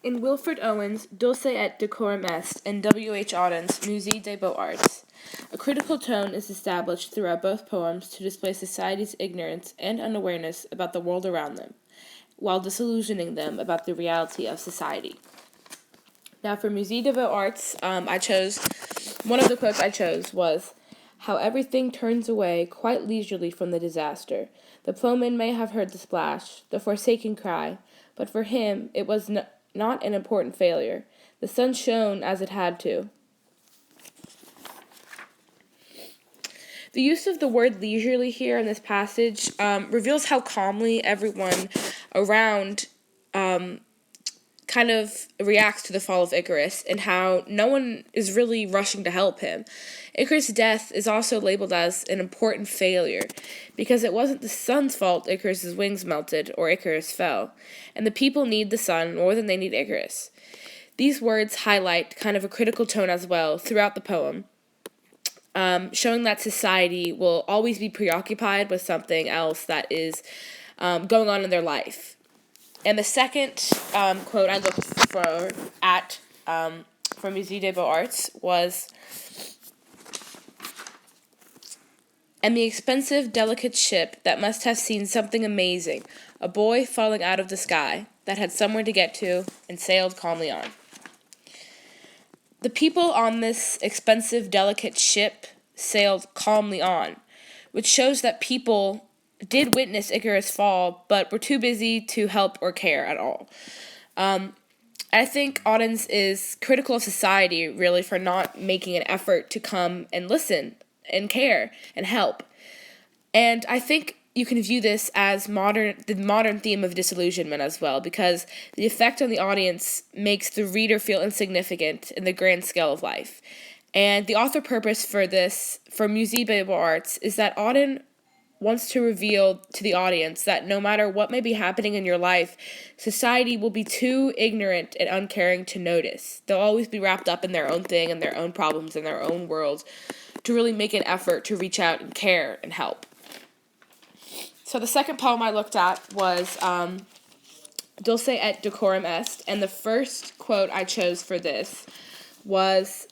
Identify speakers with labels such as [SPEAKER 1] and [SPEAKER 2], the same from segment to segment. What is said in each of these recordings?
[SPEAKER 1] In Wilfred Owen's Dulce et Decorum Est and W. H. Auden's Musée des Beaux-Arts, a critical tone is established throughout both poems to display society's ignorance and unawareness about the world around them, while disillusioning them about the reality of society. Now, for Musée des Beaux-Arts, one of the quotes I chose was, "How everything turns away quite leisurely from the disaster. The ploughman may have heard the splash, the forsaken cry, but for him it was not an important failure. The sun shone as it had to." The use of the word leisurely here in this passage reveals how calmly everyone around kind of reacts to the fall of Icarus and how no one is really rushing to help him. Icarus' death is also labeled as an important failure because it wasn't the sun's fault Icarus' wings melted or Icarus fell, and the people need the sun more than they need Icarus. These words highlight kind of a critical tone as well throughout the poem, showing that society will always be preoccupied with something else that is going on in their life. And the second quote I looked for from Musée des Beaux-Arts was, "And the expensive, delicate ship that must have seen something amazing, a boy falling out of the sky, that had somewhere to get to, and sailed calmly on." The people on this expensive, delicate ship sailed calmly on, which shows that people did witness Icarus fall, but were too busy to help or care at all. I think Audens is critical of society, really, for not making an effort to come and listen and care and help. And I think you can view this as the modern theme of disillusionment as well, because the effect on the audience makes the reader feel insignificant in the grand scale of life. And the author purpose for Musée des Beaux-Arts, is that Auden wants to reveal to the audience that no matter what may be happening in your life, society will be too ignorant and uncaring to notice. They'll always be wrapped up in their own thing and their own problems and their own world to really make an effort to reach out and care and help. So the second poem I looked at was Dulce et Decorum Est, and the first quote I chose for this was,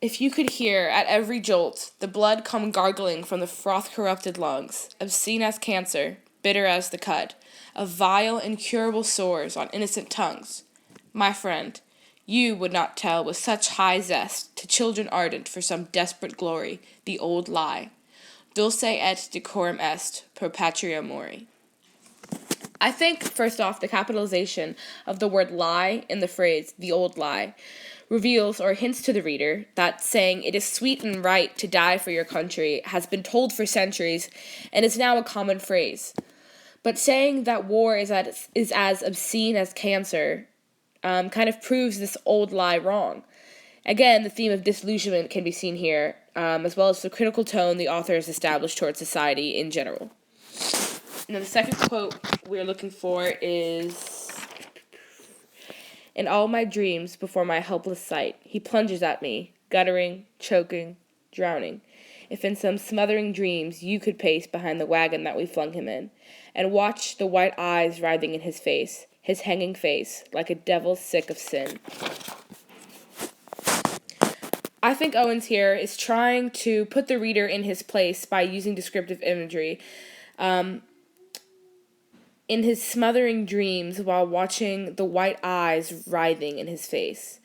[SPEAKER 1] "If you could hear, at every jolt, the blood come gargling from the froth-corrupted lungs, obscene as cancer, bitter as the cud, of vile, incurable sores on innocent tongues, my friend, you would not tell with such high zest to children ardent for some desperate glory the old lie. Dulce et decorum est pro patria mori." I think, first off, the capitalization of the word lie in the phrase, the old lie, reveals or hints to the reader that saying it is sweet and right to die for your country has been told for centuries and is now a common phrase. But saying that war is as obscene as cancer kind of proves this old lie wrong. Again, the theme of disillusionment can be seen here, as well as the critical tone the author has established towards society in general. Now, the second quote we're looking for is, "In all my dreams, before my helpless sight, he plunges at me, guttering, choking, drowning. If in some smothering dreams you could pace behind the wagon that we flung him in, and watch the white eyes writhing in his face, his hanging face, like a devil sick of sin." I think Owens here is trying to put the reader in his place by using descriptive imagery. In his smothering dreams while watching the white eyes writhing in his face.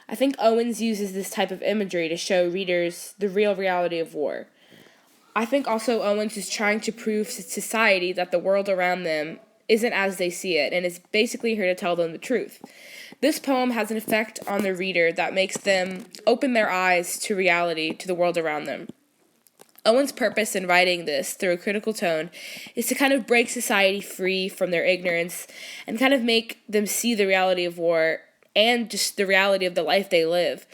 [SPEAKER 1] I think Owens uses this type of imagery to show readers the real reality of war. I think also Owens is trying to prove to society that the world around them isn't as they see it, and is basically here to tell them the truth. This poem has an effect on the reader that makes them open their eyes to reality, to the world around them. Owen's purpose in writing this through a critical tone is to kind of break society free from their ignorance and kind of make them see the reality of war and just the reality of the life they live.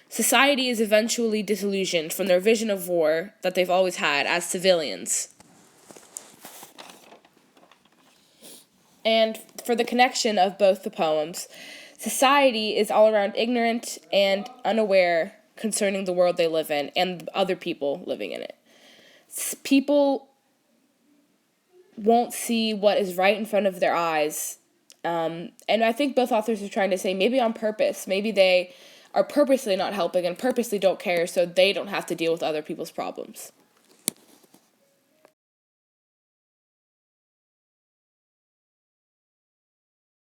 [SPEAKER 1] Society is eventually disillusioned from their vision of war that they've always had as civilians. And for the connection of both the poems, society is all around ignorant and unaware concerning the world they live in and other people living in it. People won't see what is right in front of their eyes And I think both authors are trying to say maybe on purpose, maybe they are purposely not helping and purposely don't care so they don't have to deal with other people's problems.